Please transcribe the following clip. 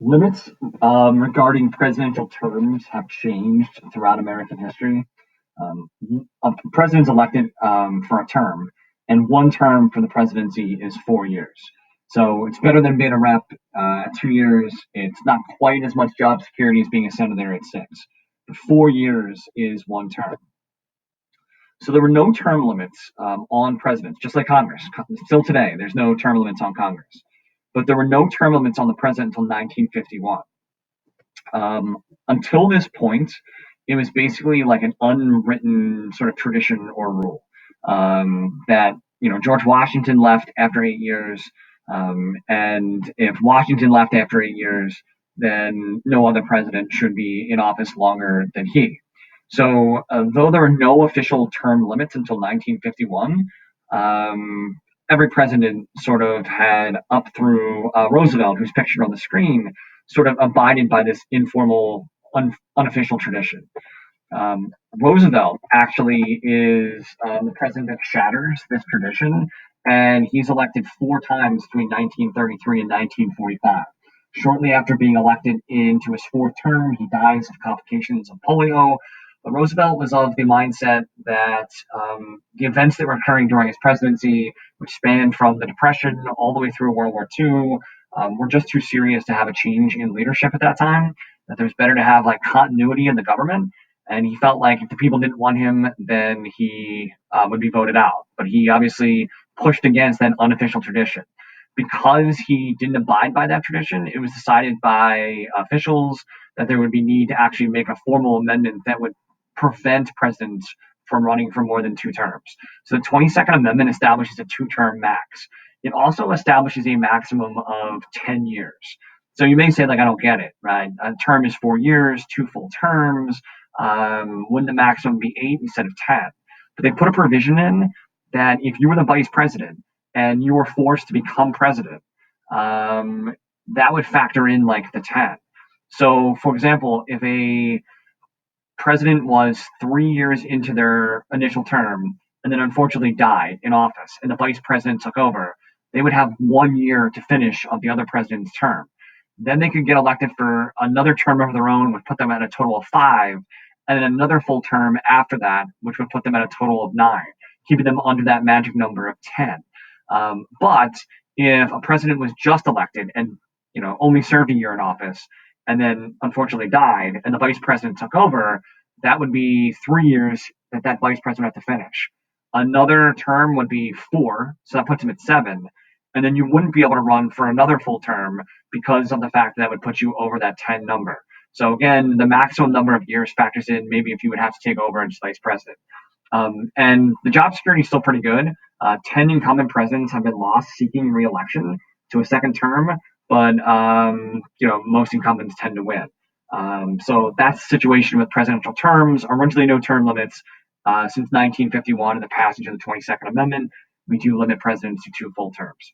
Limits regarding presidential terms have changed throughout American history. A president's elected for a term, and one term for the presidency is 4 years. So it's better than being a rep at 2 years. It's not quite as much job security as being a senator at six. But 4 years is one term. So there were no term limits on presidents, just like Congress. Still today, there's no term limits on Congress. But there were no term limits on the president until 1951. Until this point, it was basically like an unwritten sort of tradition or rule that George Washington left after 8 years, and if Washington left after 8 years, then no other president should be in office longer than he. So, though there were no official term limits until 1951, every president sort of had up through Roosevelt, who's pictured on the screen, sort of abided by this informal, unofficial tradition. Roosevelt actually is the president that shatters this tradition, and he's elected four times between 1933 and 1945. Shortly after being elected into his fourth term, he dies of complications of polio. But Roosevelt was of the mindset that the events that were occurring during his presidency, which spanned from the Depression all the way through World War II, were just too serious to have a change in leadership at that time. That it was better to have like continuity in the government. And he felt like if the people didn't want him, then he would be voted out. But he obviously pushed against that unofficial tradition. Because he didn't abide by that tradition, it was decided by officials that there would be need to actually make a formal amendment that would prevent presidents from running for more than two terms. So the 22nd Amendment establishes a two-term max. It also establishes a maximum of 10 years. So you may say, like, I don't get it, right? A term is 4 years, two full terms. Wouldn't the maximum be 8 instead of 10? But they put a provision in that if you were the vice president and you were forced to become president, that would factor in like the 10. So, for example, if a president was 3 years into their initial term and then unfortunately died in office and the vice president took over, they would have 1 year to finish of the other president's term. Then they could get elected for another term of their own, which put them at a total of 5, and then another full term after that, which would put them at a total of 9, keeping them under that magic number of 10. But if a president was just elected and only served a year in office and then unfortunately died and the vice president took over, that would be 3 years that vice president had to finish. Another term would be 4, so that puts him at 7. And then you wouldn't be able to run for another full term because of the fact that would put you over that 10 number. So again, the maximum number of years factors in maybe if you would have to take over as vice president. And the job security is still pretty good. 10 incumbent presidents have been lost seeking re-election to a second term, but most incumbents tend to win. So that's the situation with presidential terms. Originally, no term limits. Since 1951 and the passage of the 22nd Amendment, we do limit presidents to two full terms.